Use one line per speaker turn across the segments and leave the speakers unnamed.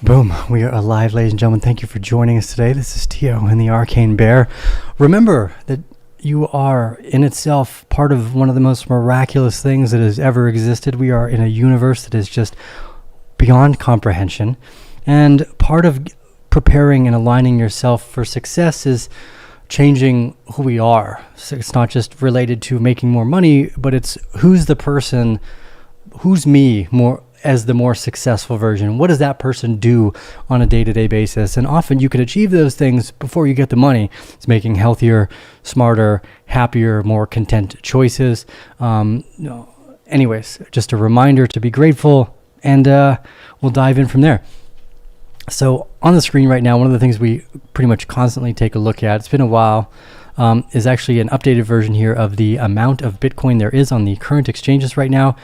Boom, we are alive, ladies and gentlemen. Thank you for joining us today. This is Tio and the Arcane Bear. Remember that you are in itself part of one of the most miraculous things that has ever existed. We are in a universe that is just beyond comprehension. And part of preparing and aligning yourself for success is changing who we are. So it's not just related to making more money, but it's who's the person, who's me more as the more successful version. What does that person do on a day-to-day basis? And often you can achieve those things before you get the money. It's making healthier, smarter, happier, more content choices. Anyways, just a reminder to be grateful, and we'll dive in from there. So on the screen right now, one of the things we pretty much constantly take a look at, it's been a while, is actually an updated version here of the amount of Bitcoin there is on the current exchanges right now.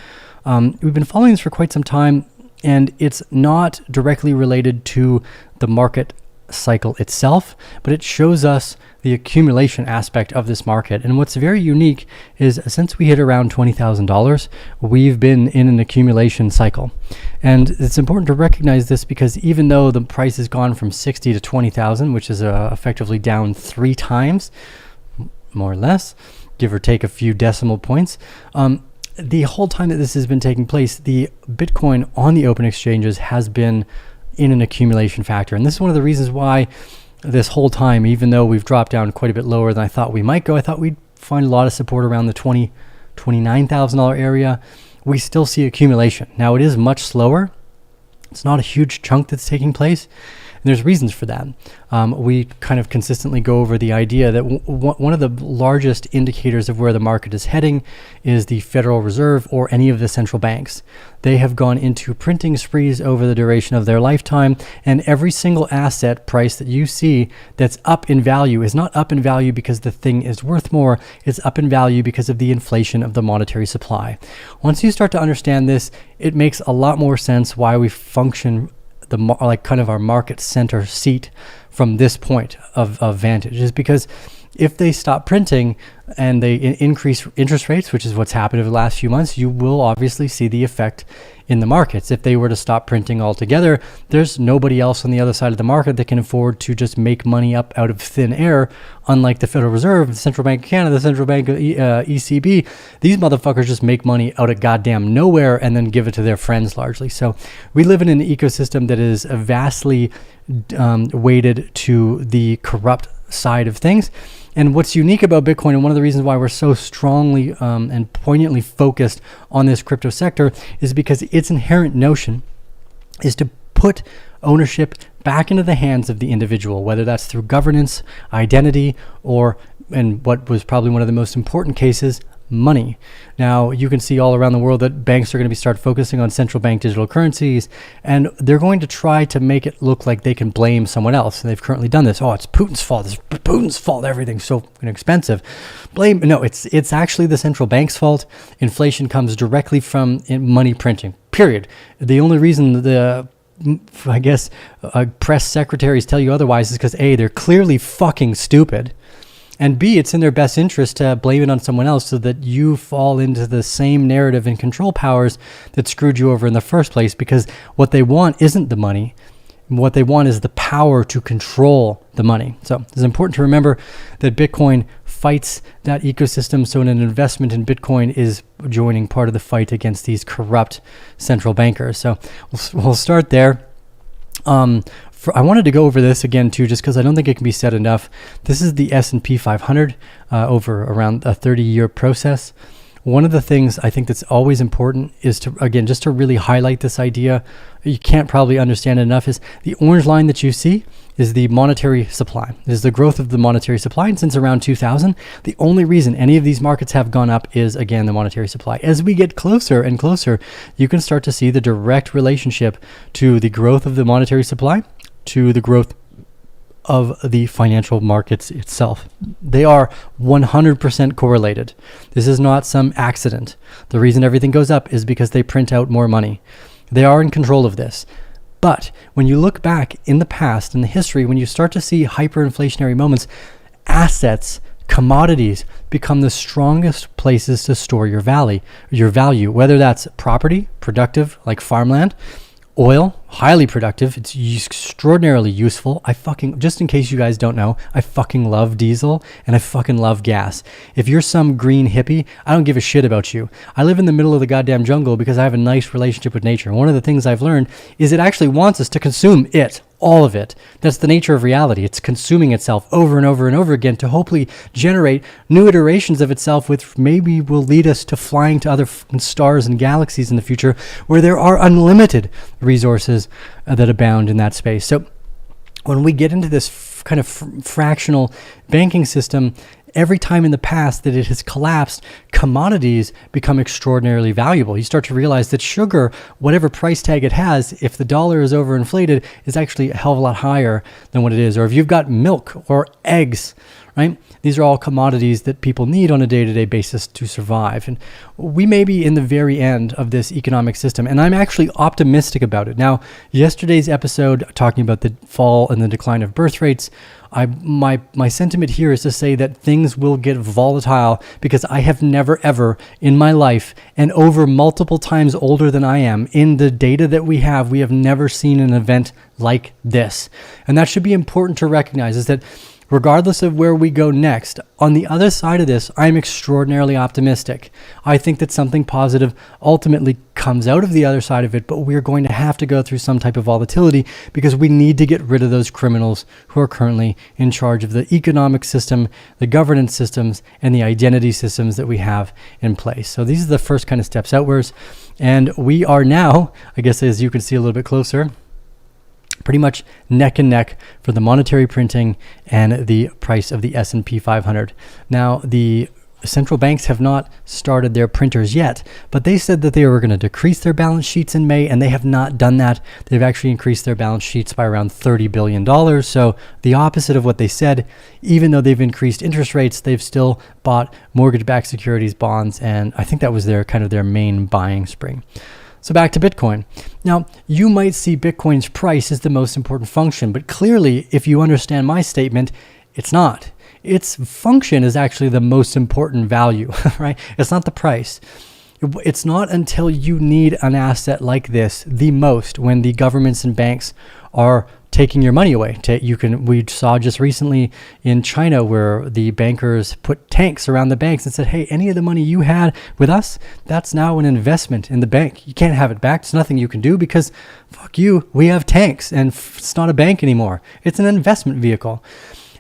We've been following this for quite some time, and it's not directly related to the market cycle itself, but it shows us the accumulation aspect of this market. And what's very unique is since we hit around $20,000, we've been in an accumulation cycle. And it's important to recognize this because even though the price has gone from 60 to 20,000, which is effectively down 3 times, more or less, give or take a few decimal points, the whole time that this has been taking place, the Bitcoin on the open exchanges has been in an accumulation factor. And this is one of the reasons why this whole time, even though we've dropped down quite a bit lower than I thought we might go, I thought we'd find a lot of support around the $29,000 area. We still see accumulation. Now it is much slower. It's not a huge chunk that's taking place. And there's reasons for that. We kind of consistently go over the idea that one of the largest indicators of where the market is heading is the Federal Reserve or any of the central banks. They have gone into printing sprees over the duration of their lifetime, and every single asset price that you see that's up in value is not up in value because the thing is worth more. It's up in value because of the inflation of the monetary supply. Once you start to understand this, it makes a lot more sense why we function kind of our market center seat from this point of vantage, is because if they stop printing and they increase interest rates, which is what's happened over the last few months, you will obviously see the effect in the markets. If they were to stop printing altogether, there's nobody else on the other side of the market that can afford to just make money up out of thin air, unlike the Federal Reserve, the Central Bank of Canada, the Central Bank of ECB. These motherfuckers just make money out of goddamn nowhere and then give it to their friends largely. So we live in an ecosystem that is vastly weighted to the corrupt side of things. And what's unique about Bitcoin, and one of the reasons why we're so strongly and poignantly focused on this crypto sector, is because its inherent notion is to put ownership back into the hands of the individual, whether that's through governance, identity, or, and what was probably one of the most important cases, money. Now, you can see all around the world that banks are going to start focusing on central bank digital currencies, and they're going to try to make it look like they can blame someone else. And they've currently done this. Oh, it's Putin's fault. It's Putin's fault. Everything's so expensive. No, it's actually the central bank's fault. Inflation comes directly from money printing, period. The only reason press secretaries tell you otherwise is because A, they're clearly fucking stupid, and B, it's in their best interest to blame it on someone else so that you fall into the same narrative and control powers that screwed you over in the first place, because what they want isn't the money. What they want is the power to control the money. So it's important to remember that Bitcoin fights that ecosystem. So an investment in Bitcoin is joining part of the fight against these corrupt central bankers. So we'll start there. I wanted to go over this again too, just because I don't think it can be said enough. This is the S&P 500 over around a 30-year process. One of the things I think that's always important is to, again, just to really highlight this idea, you can't probably understand it enough, is the orange line that you see is the monetary supply. It is the growth of the monetary supply. And since around 2000, the only reason any of these markets have gone up is, again, the monetary supply. As we get closer and closer, you can start to see the direct relationship to the growth of the monetary supply to the growth of the financial markets itself. They are 100% correlated. This is not some accident. The reason everything goes up is because they print out more money. They are in control of this. But when you look back in the past, in the history, when you start to see hyperinflationary moments, assets, commodities become the strongest places to store your value, whether that's property, productive, like farmland, Oil, highly productive. It's extraordinarily useful. Just in case you guys don't know, I fucking love diesel and I fucking love gas. If you're some green hippie, I don't give a shit about you. I live in the middle of the goddamn jungle because I have a nice relationship with nature. And one of the things I've learned is it actually wants us to consume it. All of it. That's the nature of reality. It's consuming itself over and over and over again to hopefully generate new iterations of itself, which maybe will lead us to flying to other stars and galaxies in the future where there are unlimited resources that abound in that space. So when we get into this kind of fractional banking system, every time in the past that it has collapsed, commodities become extraordinarily valuable. You start to realize that sugar, whatever price tag it has, if the dollar is overinflated, is actually a hell of a lot higher than what it is. Or if you've got milk or eggs, right? These are all commodities that people need on a day-to-day basis to survive. And we may be in the very end of this economic system, and I'm actually optimistic about it. Now, yesterday's episode talking about the fall and the decline of birth rates, my sentiment here is to say that things will get volatile because I have never ever in my life, and over multiple times older than I am, in the data that we have never seen an event like this. And that should be important to recognize, is that regardless of where we go next, on the other side of this, I'm extraordinarily optimistic. I think that something positive ultimately comes out of the other side of it, but we're going to have to go through some type of volatility because we need to get rid of those criminals who are currently in charge of the economic system, the governance systems, and the identity systems that we have in place. So these are the first kind of steps outwards. And we are now, I guess as you can see a little bit closer, pretty much neck and neck for the monetary printing and the price of the S&P 500. Now, the central banks have not started their printers yet, but they said that they were going to decrease their balance sheets in May, and they have not done that. They've actually increased their balance sheets by around $30 billion. So the opposite of what they said. Even though they've increased interest rates, they've still bought mortgage-backed securities, bonds, and I think that was their main buying spring. So back to Bitcoin. Now, you might see Bitcoin's price as the most important function, but clearly, if you understand my statement, it's not. Its function is actually the most important value, right? It's not the price. It's not until you need an asset like this the most, when the governments and banks are taking your money away. We saw just recently in China where the bankers put tanks around the banks and said, hey, any of the money you had with us, that's now an investment in the bank. You can't have it back. There's nothing you can do because fuck you, we have tanks and it's not a bank anymore. It's an investment vehicle.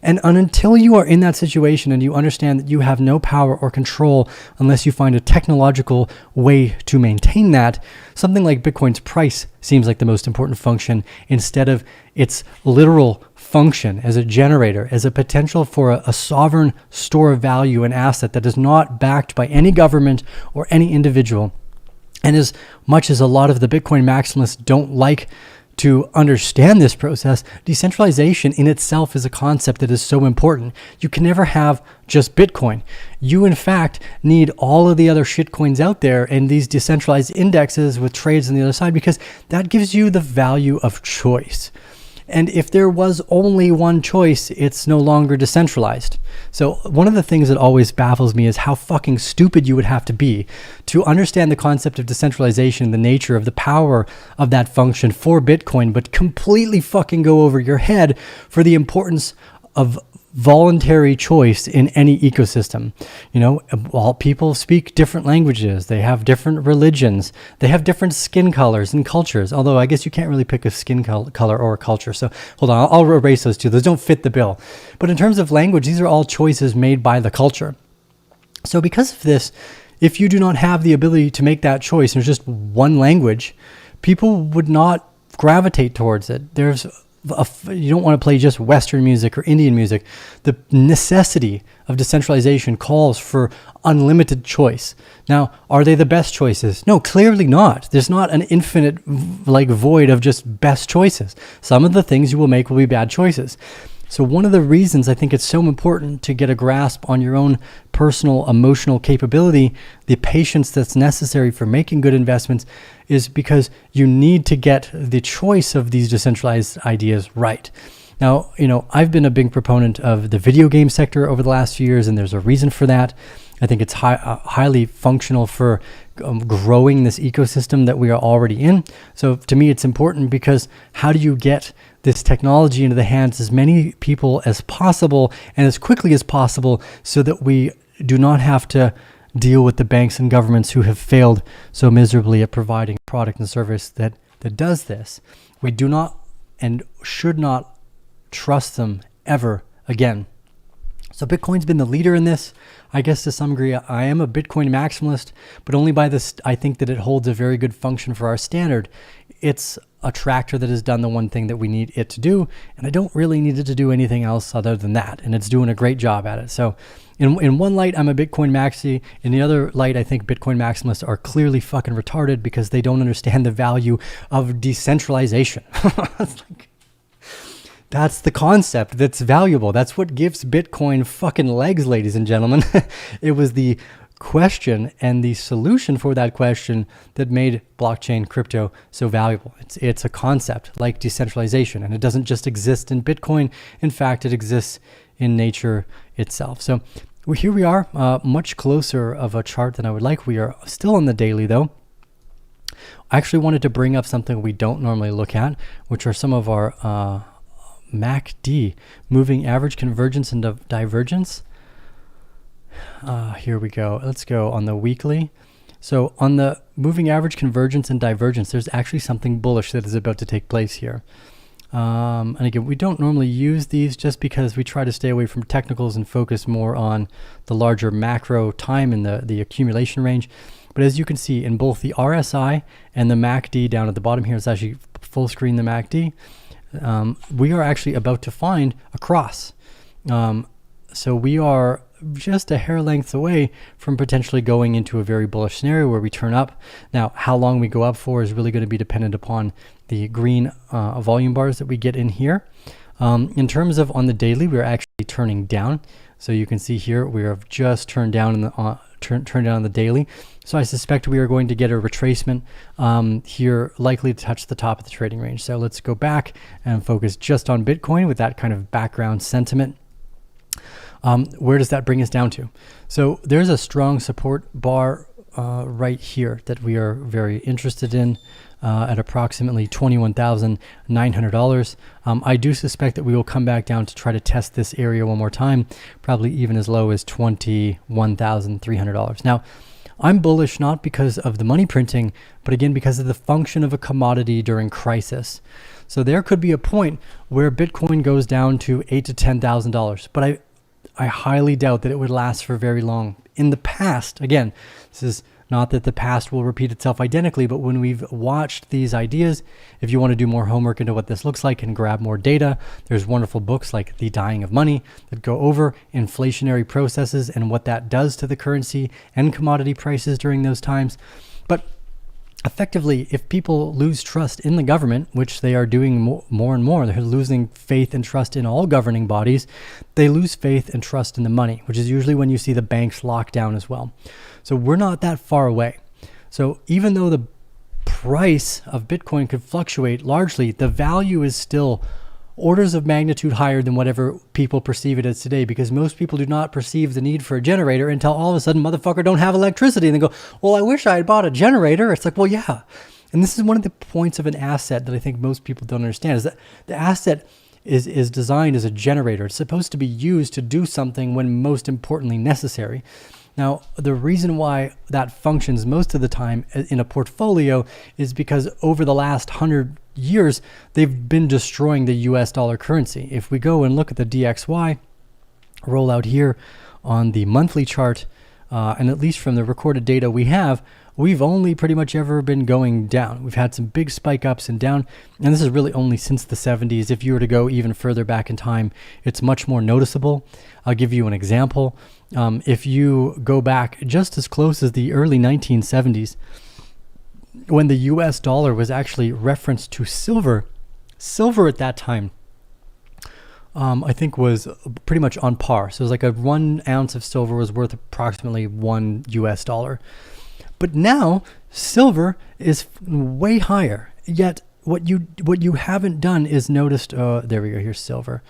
And until you are in that situation and you understand that you have no power or control unless you find a technological way to maintain that, something like Bitcoin's price seems like the most important function instead of its literal function as a generator, as a potential for a sovereign store of value and asset that is not backed by any government or any individual. And as much as a lot of the Bitcoin maximalists don't like to understand this process, decentralization in itself is a concept that is so important. You can never have just Bitcoin. You, in fact, need all of the other shitcoins out there and these decentralized indexes with trades on the other side, because that gives you the value of choice. And if there was only one choice, it's no longer decentralized. So one of the things that always baffles me is how fucking stupid you would have to be to understand the concept of decentralization, the nature of the power of that function for Bitcoin, but completely fucking go over your head for the importance of voluntary choice in any ecosystem. You know, all people speak different languages, they have different religions, they have different skin colors and cultures, although I guess you can't really pick a skin color or a culture. So hold on, I'll erase those two. Those don't fit the bill. But in terms of language, these are all choices made by the culture. So because of this, if you do not have the ability to make that choice, and there's just one language, people would not gravitate towards it. You don't want to play just Western music or Indian music. The necessity of decentralization calls for unlimited choice. Now, are they the best choices? No, clearly not. There's not an infinite void of just best choices. Some of the things you will make will be bad choices. So one of the reasons I think it's so important to get a grasp on your own personal emotional capability, the patience that's necessary for making good investments, is because you need to get the choice of these decentralized ideas right. Now, I've been a big proponent of the video game sector over the last few years, and there's a reason for that. I think it's highly functional for growing this ecosystem that we are already in. So to me, it's important because how do you get this technology into the hands of as many people as possible and as quickly as possible so that we do not have to deal with the banks and governments who have failed so miserably at providing a product and service that does this. We do not and should not trust them ever again. So Bitcoin's been the leader in this. I guess to some degree, I am a Bitcoin maximalist, but only by this, I think that it holds a very good function for our standard. It's a tractor that has done the one thing that we need it to do, and I don't really need it to do anything else other than that, and it's doing a great job at it. So in one light, I'm a Bitcoin maxi. In the other light, I think Bitcoin maximalists are clearly fucking retarded because they don't understand the value of decentralization. That's the concept that's valuable. That's what gives Bitcoin fucking legs, ladies and gentlemen. It was the question and the solution for that question that made blockchain crypto so valuable. It's a concept like decentralization, and it doesn't just exist in Bitcoin. In fact, it exists in nature itself. So here we are, much closer of a chart than I would like. We are still on the daily though. I actually wanted to bring up something we don't normally look at, which are some of our MACD, moving average convergence and divergence. Here we go. Let's go on the weekly. So on the moving average convergence and divergence, there's actually something bullish that is about to take place here. And again, we don't normally use these just because we try to stay away from technicals and focus more on the larger macro time in the accumulation range. But as you can see in both the RSI and the MACD down at the bottom here, it's actually full screen the MACD. We are actually about to find a cross. So we are just a hair length away from potentially going into a very bullish scenario where we turn up. Now, how long we go up for is really going to be dependent upon the green volume bars that we get in here. In terms of on the daily, we're actually turning down. So you can see here, we have just turned down in the turned down on the daily. So I suspect we are going to get a retracement here, likely to touch the top of the trading range. So let's go back and focus just on Bitcoin with that kind of background sentiment. Where does that bring us down to? So there's a strong support bar right here that we are very interested in at approximately $21,900. I do suspect that we will come back down to try to test this area one more time, probably even as low as $21,300. Now, I'm bullish not because of the money printing, but again, because of the function of a commodity during crisis. So there could be a point where Bitcoin goes down to $8,000 to $10,000, but I highly doubt that it would last for very long. In the past, again, this is not that the past will repeat itself identically, but when we've watched these ideas, if you want to do more homework into what this looks like and grab more data, there's wonderful books like The Dying of Money that go over inflationary processes and what that does to the currency and commodity prices during those times. But effectively, if people lose trust in the government, which they are doing more and more, they're losing faith and trust in all governing bodies, they lose faith and trust in the money, which is usually when you see the banks lock down as well. So we're not that far away. So even though the price of Bitcoin could fluctuate largely, the value is still orders of magnitude higher than whatever people perceive it as today, because most people do not perceive the need for a generator until all of a sudden motherfucker don't have electricity and they go, well, I wish I had bought a generator. It's like, well, yeah. And this is one of the points of an asset that I think most people don't understand, is that the asset is designed as a generator. It's supposed to be used to do something when most importantly necessary. Now, the reason why that functions most of the time in a portfolio is because over the last 100 years, they've been destroying the US dollar currency. If we go and look at the DXY rollout here on the monthly chart, and at least from the recorded data we have, we've only pretty much ever been going down. We've had some big spike ups and down, and this is really only since the 70s. If you were to go even further back in time, it's much more noticeable. I'll give you an example. If you go back just as close as the early 1970s, when the US dollar was actually referenced to silver at that time, I think was pretty much on par. So it was like 1 ounce of silver was worth approximately $1 US. But now silver is way higher. Yet what you haven't done is noticed. There we go. Here's silver.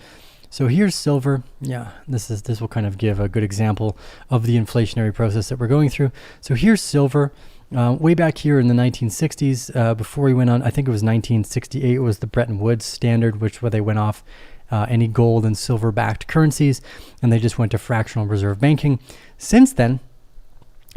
So here's silver. Yeah, this will kind of give a good example of the inflationary process that we're going through. So here's silver. Way back here in the 1960s, before we went on, I think it was 1968 was the Bretton Woods standard, where they went off any gold and silver backed currencies, and they just went to fractional reserve banking. Since then,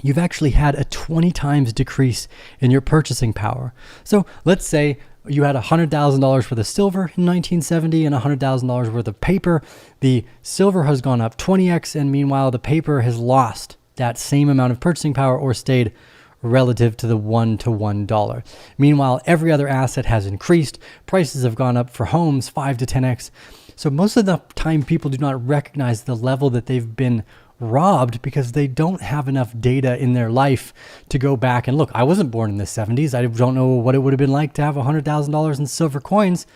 you've actually had a 20 times decrease in your purchasing power. So let's say you had $100,000 worth of silver in 1970 and $100,000 worth of paper. The silver has gone up 20x, and meanwhile, the paper has lost that same amount of purchasing power or stayed relative to the $1 to $1. Meanwhile, every other asset has increased. Prices have gone up for homes 5 to 10x. So most of the time, people do not recognize the level that they've been robbed because they don't have enough data in their life to go back and look. I wasn't born in the 70s. I don't know what it would have been like to have $100,000 in silver coins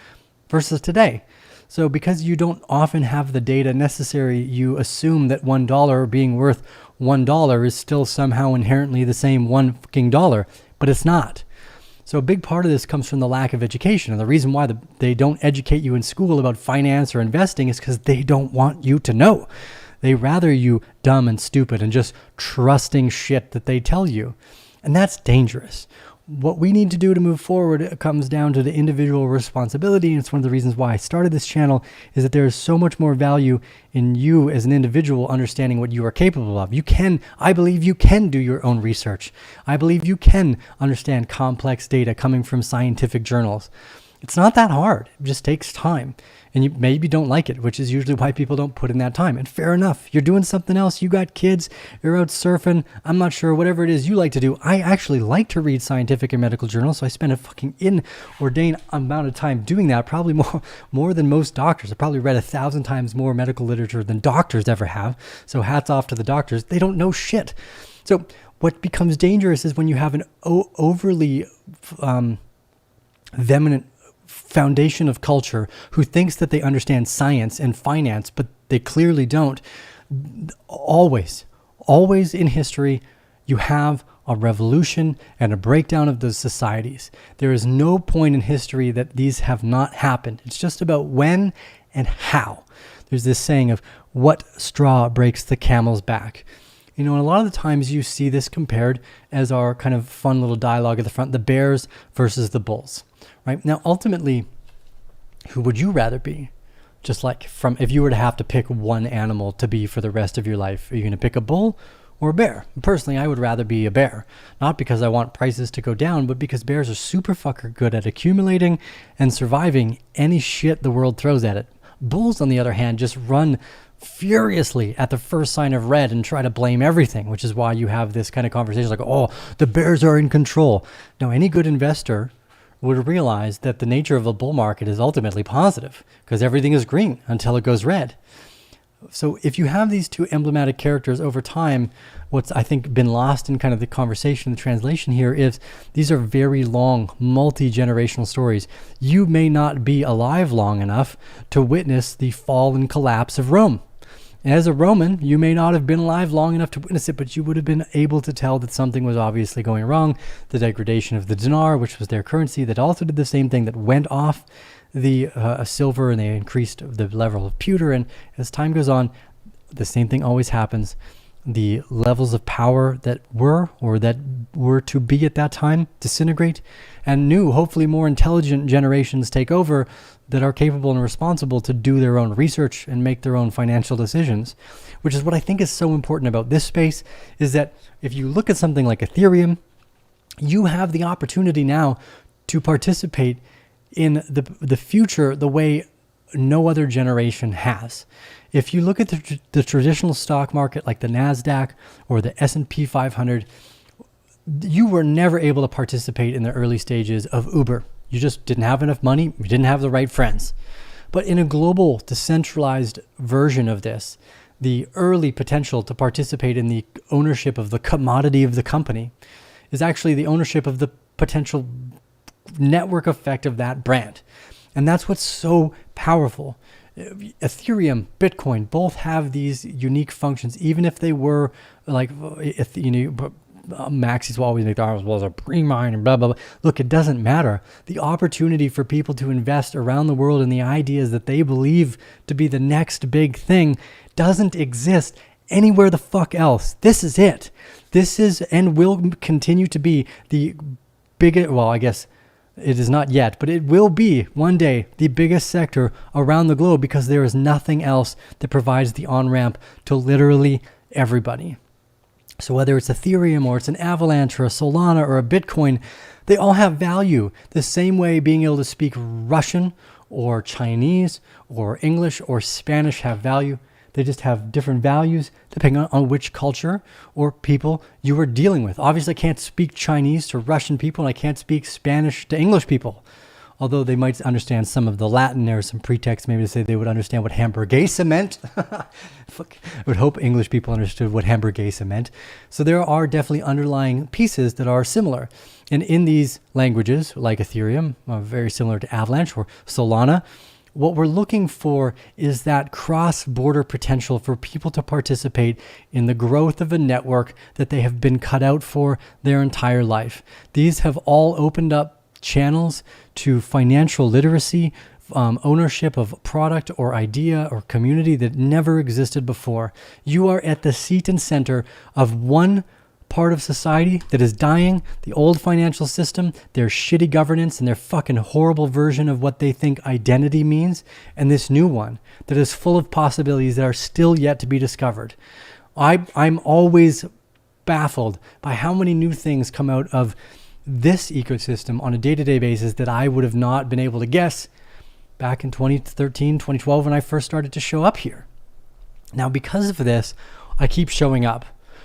versus today. So because you don't often have the data necessary, you assume that $1 being worth $1 is still somehow inherently the same $1, but it's not. So a big part of this comes from the lack of education. And the reason why they don't educate you in school about finance or investing is because they don't want you to know. They rather you dumb and stupid and just trusting shit that they tell you. And that's dangerous. What we need to do to move forward comes down to the individual responsibility. And it's one of the reasons why I started this channel, is that there is so much more value in you as an individual understanding what you are capable of. I believe you can do your own research. I believe you can understand complex data coming from scientific journals. It's not that hard. It just takes time. And you maybe don't like it, which is usually why people don't put in that time. And fair enough. You're doing something else. You got kids. You're out surfing. I'm not sure. Whatever it is you like to do. I actually like to read scientific and medical journals, so I spend a fucking inordinate amount of time doing that. Probably more than most doctors. I probably read 1,000 times more medical literature than doctors ever have. So hats off to the doctors. They don't know shit. So what becomes dangerous is when you have an overly vehement foundation of culture who thinks that they understand science and finance, but they clearly don't. Always in history, you have a revolution and a breakdown of those societies. There is no point in history that these have not happened. It's just about when and how. There's this saying of what straw breaks the camel's back. And a lot of the times you see this compared as our kind of fun little dialogue at the front, the bears versus the bulls. Right? Now, ultimately, who would you rather be? Just like if you were to have to pick one animal to be for the rest of your life, are you going to pick a bull or a bear? Personally, I would rather be a bear. Not because I want prices to go down, but because bears are super fucker good at accumulating and surviving any shit the world throws at it. Bulls, on the other hand, just run furiously at the first sign of red and try to blame everything, which is why you have this kind of conversation like, oh, the bears are in control. Now, any good investor would realize that the nature of a bull market is ultimately positive because everything is green until it goes red. So if you have these two emblematic characters over time, what's I think been lost in kind of the conversation, the translation here is these are very long, multi-generational stories. You may not be alive long enough to witness the fall and collapse of Rome. As a Roman, you may not have been alive long enough to witness it, but you would have been able to tell that something was obviously going wrong. The degradation of the dinar, which was their currency, that also did the same thing, that went off the silver, and they increased the level of pewter. And as time goes on, the same thing always happens. The levels of power that were to be at that time disintegrate, and new, hopefully more intelligent generations take over that are capable and responsible to do their own research and make their own financial decisions, which is what I think is so important about this space, is that if you look at something like Ethereum, you have the opportunity now to participate in the future the way no other generation has. If you look at the traditional stock market like the NASDAQ or the S&P 500, you were never able to participate in the early stages of Uber. You just didn't have enough money. You didn't have the right friends. But in a global, decentralized version of this, the early potential to participate in the ownership of the commodity of the company is actually the ownership of the potential network effect of that brand. And that's what's so powerful. Ethereum, Bitcoin, both have these unique functions, even if they were like, Maxis will always make the argument, well, it's a pre-mine and blah, blah, blah. Look, it doesn't matter. The opportunity for people to invest around the world in the ideas that they believe to be the next big thing doesn't exist anywhere the fuck else. This is it. This is and will continue to be the biggest, well, I guess it is not yet, but it will be one day the biggest sector around the globe, because there is nothing else that provides the on-ramp to literally everybody. So whether it's Ethereum or it's an Avalanche or a Solana or a Bitcoin, they all have value. The same way being able to speak Russian or Chinese or English or Spanish have value. They just have different values depending on which culture or people you are dealing with. Obviously, I can't speak Chinese to Russian people, and I can't speak Spanish to English people. Although they might understand some of the Latin, there's some pretext maybe to say they would understand what hamburguesa meant. I would hope English people understood what hamburguesa meant. So there are definitely underlying pieces that are similar. And in these languages, like Ethereum, very similar to Avalanche or Solana, what we're looking for is that cross-border potential for people to participate in the growth of a network that they have been cut out for their entire life. These have all opened up channels to financial literacy, ownership of product or idea or community that never existed before. You are at the seat and center of one part of society that is dying, the old financial system, their shitty governance and their fucking horrible version of what they think identity means, and this new one that is full of possibilities that are still yet to be discovered. I'm always baffled by how many new things come out of this ecosystem on a day-to-day basis that I would have not been able to guess back in 2013, 2012 when I first started to show up here. Now, because of this, I keep showing up.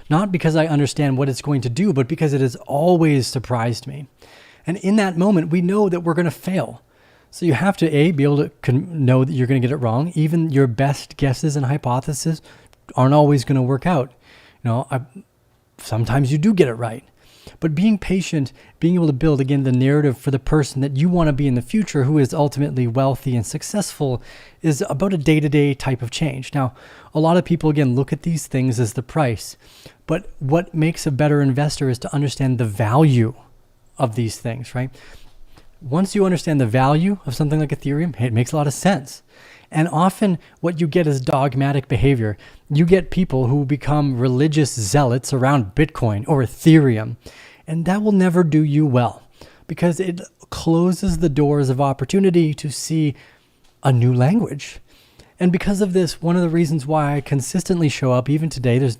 Not because I understand what it's going to do, but because it has always surprised me. And in that moment, we know that we're going to fail. So you have to, be able to know that you're going to get it wrong. Even your best guesses and hypotheses aren't always going to work out. Sometimes you do get it right. But being patient, being able to build, again, the narrative for the person that you want to be in the future, who is ultimately wealthy and successful, is about a day-to-day type of change. Now, a lot of people, again, look at these things as the price. But what makes a better investor is to understand the value of these things, right? Once you understand the value of something like Ethereum, it makes a lot of sense. And often what you get is dogmatic behavior. You get people who become religious zealots around Bitcoin or Ethereum, and that will never do you well because it closes the doors of opportunity to see a new language. And because of this, one of the reasons why I consistently show up, even today, there's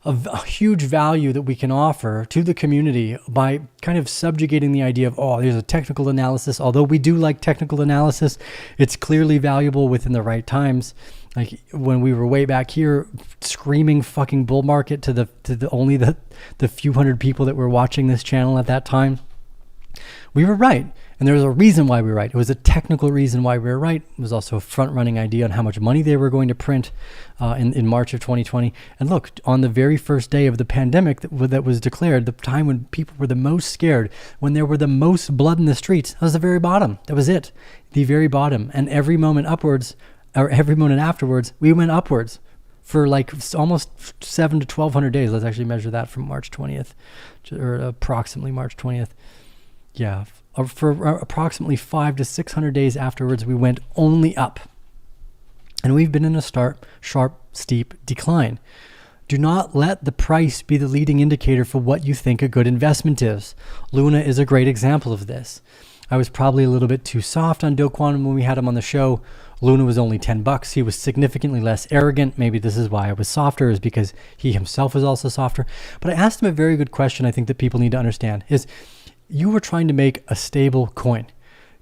a huge value that we can offer to the community by kind of subjugating the idea of, there's a technical analysis. Although we do like technical analysis, it's clearly valuable within the right times. Like when we were way back here screaming fucking bull market to the only the few hundred people that were watching this channel at that time, we were right. And there was a reason why we were right. It was a technical reason why we were right. It was also a front-running idea on how much money they were going to print in March of 2020. And look, on the very first day of the pandemic that was declared, the time when people were the most scared, when there were the most blood in the streets, that was the very bottom. That was it, the very bottom. And every moment upwards, or every moment afterwards, we went upwards for like almost 700 to 1,200 days. Let's actually measure that from March 20th, or approximately March 20th. Yeah. For approximately 500 to 600 days afterwards, we went only up. And we've been in a sharp, steep decline. Do not let the price be the leading indicator for what you think a good investment is. Luna is a great example of this. I was probably a little bit too soft on Do Kwon when we had him on the show. Luna was only $10. He was significantly less arrogant. Maybe this is why I was softer, is because he himself was also softer. But I asked him a very good question I think that people need to understand is, you were trying to make a stable coin.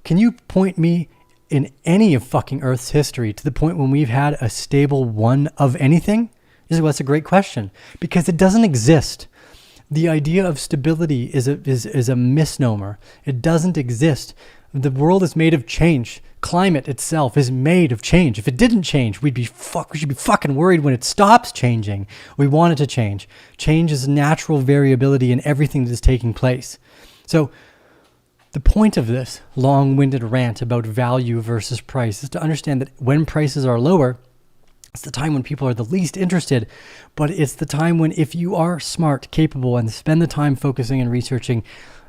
Can you point me in any of fucking Earth's history to the point when we've had a stable one of anything? That's a great question because it doesn't exist. The idea of stability is a misnomer. It doesn't exist. The world is made of change. Climate itself is made of change. If it didn't change, we should be fucking worried when it stops changing. We want it to change. Change is natural variability in everything that is taking place. So the point of this long-winded rant about value versus price is to understand that when prices are lower, It's the time when people are the least interested, but it's the time when, if you are smart, capable, and spend the time focusing and researching,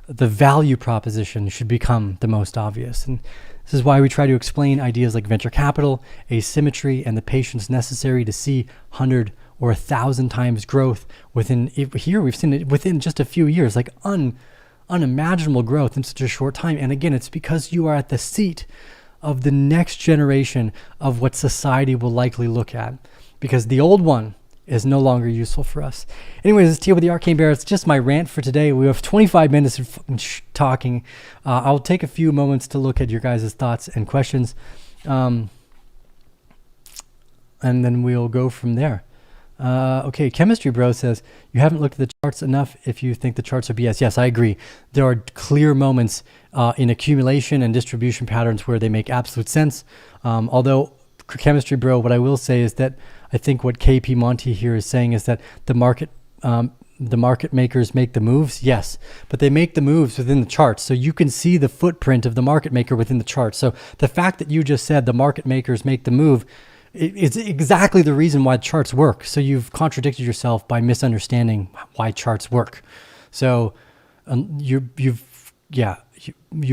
the value proposition should become the most obvious. And this is why we try to explain ideas like venture capital, asymmetry, and the patience necessary to see 100 or 1,000 times growth within, here we've seen it within just a few years, like unimaginable growth in such a short time. And again, it's because you are at the seat of the next generation of what society will likely look at, because the old one is no longer useful for us. Anyways, it's Teal with the Arcane Bear. It's just my rant for today. We have 25 minutes of talking. I'll take a few moments to look at your guys' thoughts and questions, and then we'll go from there. Okay, Chemistry Bro says, you haven't looked at the charts enough if you think the charts are BS. Yes, I agree. There are clear moments in accumulation and distribution patterns where they make absolute sense. Although, Chemistry Bro, what I will say is that I think what KP Monty here is saying is that the market makers make the moves. Yes, but they make the moves within the charts. So you can see the footprint of the market maker within the chart. So the fact that you just said the market makers make the move, it's exactly the reason why charts work. So you've contradicted yourself by misunderstanding why charts work. So you've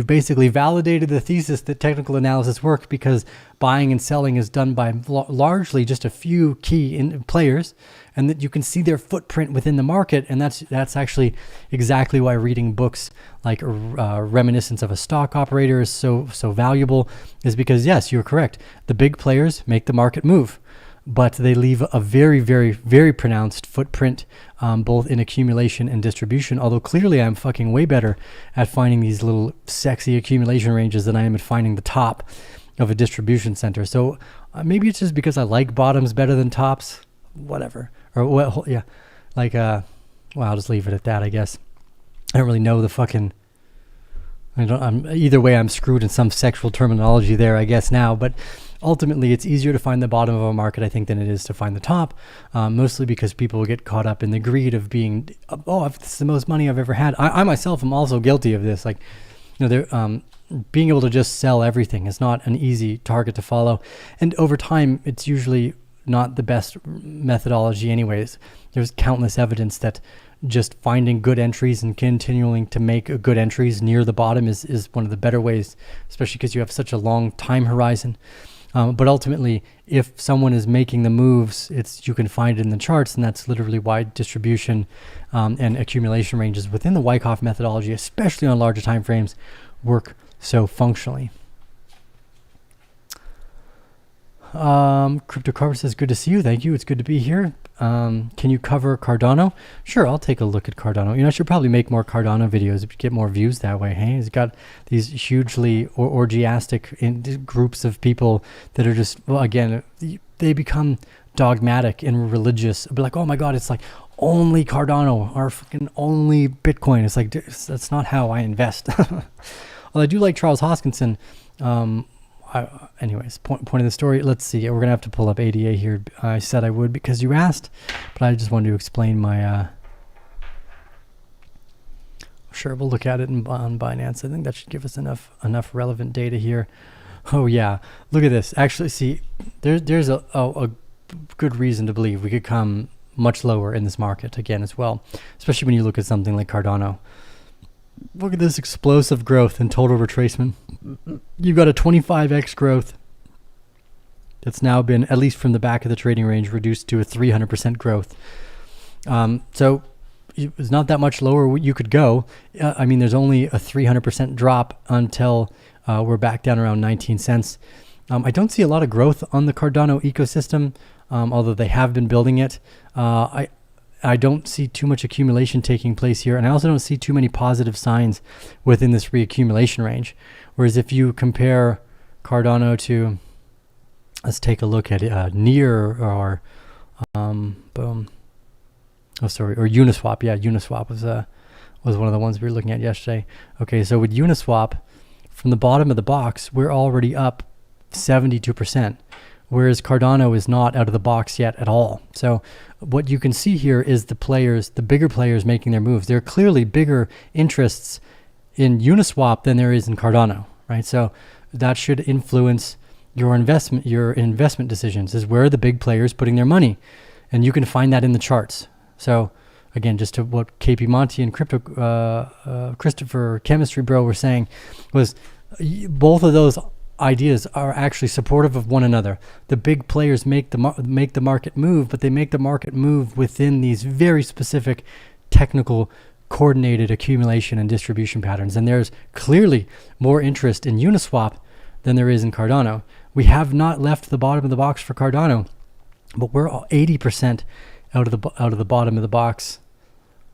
basically validated the thesis that technical analysis works, because buying and selling is done by largely just a few key players, and that you can see their footprint within the market. And that's actually exactly why reading books like Reminiscence of a Stock Operator is so valuable, is because, yes, you're correct. The big players make the market move, but they leave a very, very, very pronounced footprint, both in accumulation and distribution. Although clearly I'm fucking way better at finding these little sexy accumulation ranges than I am at finding the top of a distribution center. So maybe it's just because I like bottoms better than tops, whatever. Or well, yeah, like, well, I'll just leave it at that, I guess. I don't really know the fucking, either way I'm screwed in some sexual terminology there, I guess now, but ultimately, it's easier to find the bottom of a market, I think, than it is to find the top, mostly because people get caught up in the greed of being, this is the most money I've ever had. I myself am also guilty of this. Like, being able to just sell everything is not an easy target to follow. And over time, it's usually not the best methodology anyways. There's countless evidence that just finding good entries and continuing to make good entries near the bottom is one of the better ways, especially because you have such a long time horizon. But ultimately, if someone is making the moves, you can find it in the charts, and that's literally why distribution and accumulation ranges within the Wyckoff methodology, especially on larger time frames, work so functionally. Cryptocarbon says, good to see you. Thank you. It's good to be here. Can you cover Cardano? Sure, I'll take a look at Cardano. I should probably make more Cardano videos to get more views that way. Hey, he's got these hugely orgiastic groups of people that are just, well, again, they become dogmatic and religious. But like, oh my God, it's like only Cardano or fucking only Bitcoin. It's like, that's not how I invest. Well, I do like Charles Hoskinson. Anyways, point of the story. Let's see. We're gonna have to pull up ADA here. I said I would because you asked, but I just wanted to explain my. Sure, we'll look at it on Binance. I think that should give us enough relevant data here. Oh yeah, look at this. Actually, see, there's a good reason to believe we could come much lower in this market again as well, especially when you look at something like Cardano. Look at this explosive growth in total retracement. You've got a 25x growth that's now been, at least from the back of the trading range, reduced to a 300% growth. So it's not that much lower you could go. There's only a 300% drop until we're back down around 19 cents. I don't see a lot of growth on the Cardano ecosystem, although they have been building it. I don't see too much accumulation taking place here, and I also don't see too many positive signs within this reaccumulation range. Whereas if you compare Cardano to, let's take a look at Near or or Uniswap. Yeah, Uniswap was one of the ones we were looking at yesterday. Okay, so with Uniswap, from the bottom of the box, we're already up 72%. Whereas Cardano is not out of the box yet at all. So what you can see here is the bigger players making their moves. There are clearly bigger interests in Uniswap than there is in Cardano, right? So that should influence your investment decisions, is where are the big players putting their money, and you can find that in the charts. So again, just to what KP Monty and Christopher Chemistry Bro were saying, was both of those ideas are actually supportive of one another. The big players make the market move, but they make the market move within these very specific technical coordinated accumulation and distribution patterns. And there's clearly more interest in Uniswap than there is in Cardano. We have not left the bottom of the box for Cardano, but we're 80% out of the bottom of the box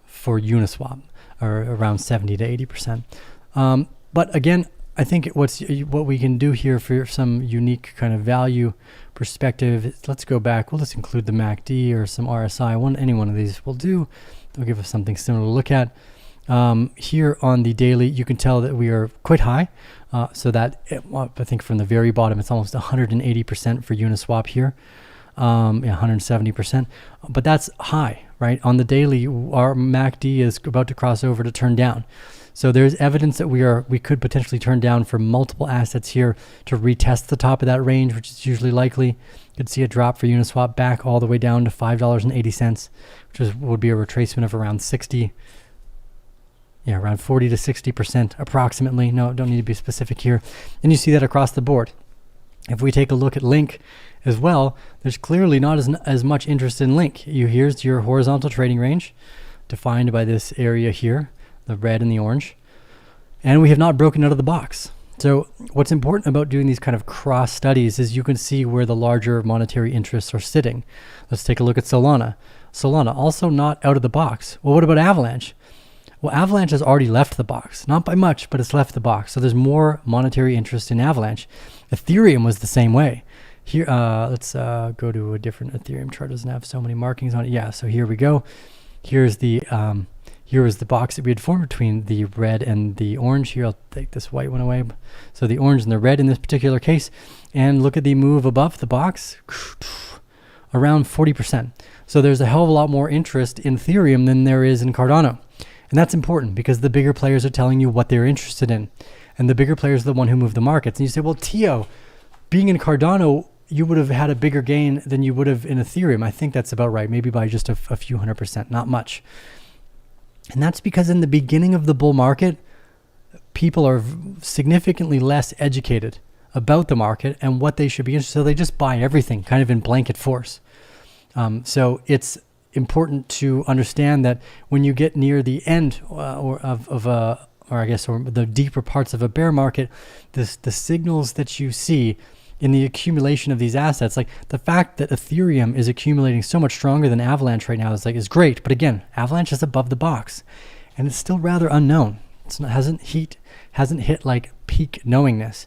for Uniswap, or around 70 to 80%. But again, I think what we can do here for some unique kind of value perspective, let's go back. We'll just include the MACD or some RSI. Any one of these will do. They'll give us something similar to look at. Here on the daily, you can tell that we are quite high. So that, I think from the very bottom, it's almost 180% for Uniswap here. 170%. But that's high, right? On the daily, our MACD is about to cross over to turn down. So there's evidence that we could potentially turn down for multiple assets here to retest the top of that range, which is usually likely. You could see a drop for Uniswap back all the way down to $5.80, which would be a retracement of around 40 to 60% approximately. No, don't need to be specific here. And you see that across the board. If we take a look at Link as well, there's clearly not as much interest in Link. Here's your horizontal trading range defined by this area here, the red and the orange, and we have not broken out of the box. So what's important about doing these kind of cross studies is you can see where the larger monetary interests are sitting. Let's take a look at Solana. Solana also not out of the box. Well, what about Avalanche? Well, Avalanche has already left the box, not by much, but it's left the box. So there's more monetary interest in Avalanche. Ethereum was the same way. Here, let's go to a different Ethereum chart. It doesn't have so many markings on it. Yeah, so here we go. Here is the box that we had formed between the red and the orange. Here, I'll take this white one away. So the orange and the red in this particular case. And look at the move above the box, around 40%. So there's a hell of a lot more interest in Ethereum than there is in Cardano. And that's important because the bigger players are telling you what they're interested in. And the bigger players are the one who move the markets. And you say, well, Tio, being in Cardano, you would have had a bigger gain than you would have in Ethereum. I think that's about right. Maybe by just a few 100%, not much. And that's because in the beginning of the bull market, people are significantly less educated about the market and what they should be interested in. So they just buy everything kind of in blanket force. So it's important to understand that when you get near the end or the deeper parts of a bear market, the signals that you see in the accumulation of these assets, like the fact that Ethereum is accumulating so much stronger than Avalanche right now is great. But again, Avalanche is above the box and it's still rather unknown. Hasn't hit like peak knowingness.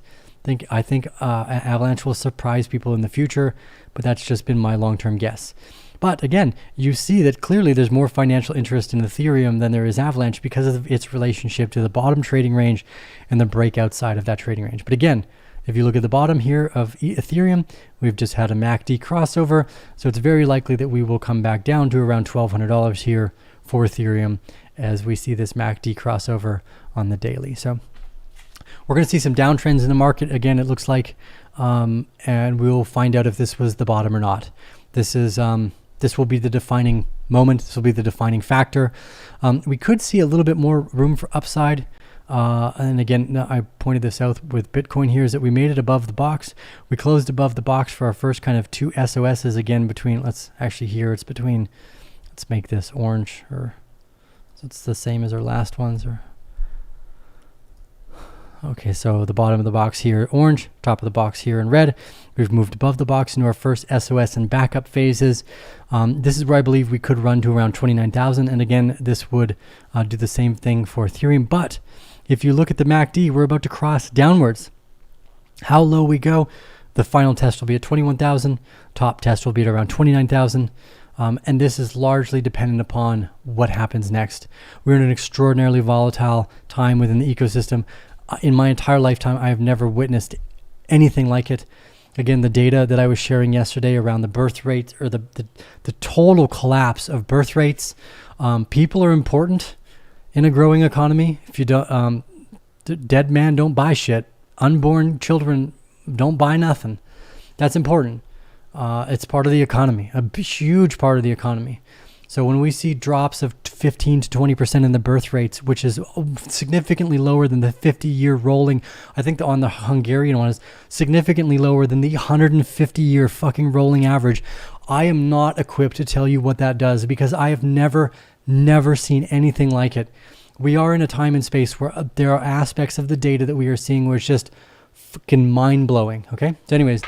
I think Avalanche will surprise people in the future, but that's just been my long-term guess. But again, you see that clearly there's more financial interest in Ethereum than there is Avalanche because of its relationship to the bottom trading range and the breakout side of that trading range. But again, if you look at the bottom here of Ethereum, we've just had a MACD crossover. So it's very likely that we will come back down to around $1,200 here for Ethereum as we see this MACD crossover on the daily. So we're going to see some downtrends in the market. Again, it looks like, and we'll find out if this was the bottom or not. This will be the defining moment. This will be the defining factor. We could see a little bit more room for upside. And again, I pointed this out with Bitcoin here, is that we made it above the box. We closed above the box for our first kind of two SOSs again between, let's make this orange, or so it's the same as our last ones. Okay, so the bottom of the box here, orange, top of the box here in red. We've moved above the box into our first SOS and backup phases. This is where I believe we could run to around 29,000. And again, this would do the same thing for Ethereum. But if you look at the MACD, we're about to cross downwards. How low we go, the final test will be at 21,000. Top test will be at around 29,000. And this is largely dependent upon what happens next. We're in an extraordinarily volatile time within the ecosystem. In my entire lifetime, I have never witnessed anything like it. Again, the data that I was sharing yesterday around the birth rate, or the total collapse of birth rates. People are important in a growing economy. If you don't, dead man don't buy shit. Unborn children don't buy nothing. That's important. It's part of the economy, a huge part of the economy. So when we see drops of 15 to 20% in the birth rates, which is significantly lower than the 50-year rolling, I think on the Hungarian one is significantly lower than the 150-year fucking rolling average. I am not equipped to tell you what that does because I have never seen anything like it. We are in a time and space where there are aspects of the data that we are seeing where it's just fucking mind-blowing, okay? So anyways,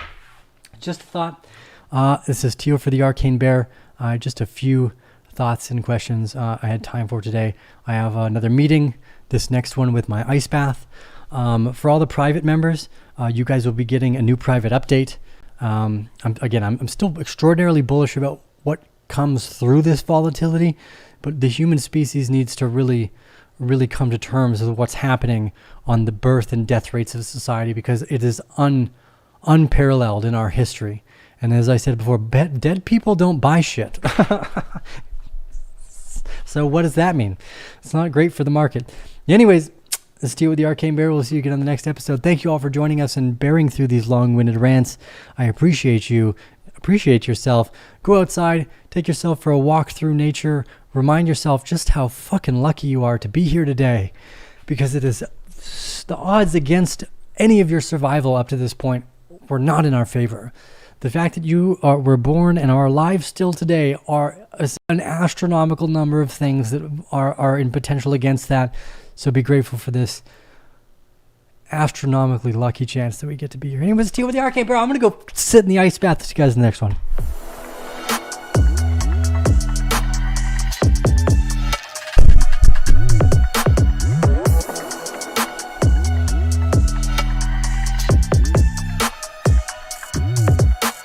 just thought, this is Teo for the Arcane Bear. Just a few thoughts and questions I had time for today. I have another meeting, this next one with my ice bath. For all the private members, you guys will be getting a new private update. I'm still extraordinarily bullish about what comes through this volatility, but the human species needs to really come to terms with what's happening on the birth and death rates of society, because it is unparalleled in our history. And as I said before, dead people don't buy shit. So what does that mean? It's not great for the market. Anyways, this is Teo with the Arcane Bear. We'll see you again on the next episode. Thank you all for joining us and bearing through these long-winded rants. I appreciate you. Appreciate yourself. Go outside. Take yourself for a walk through nature. Remind yourself just how fucking lucky you are to be here today, because it is the odds against any of your survival up to this point were not in our favor. The fact that you were born and are alive still today are an astronomical number of things that are in potential against that. So be grateful for this astronomically lucky chance that we get to be here. Anyways, Teo with the Arcane Bear. I'm going to go sit in the ice bath with you guys in the next one.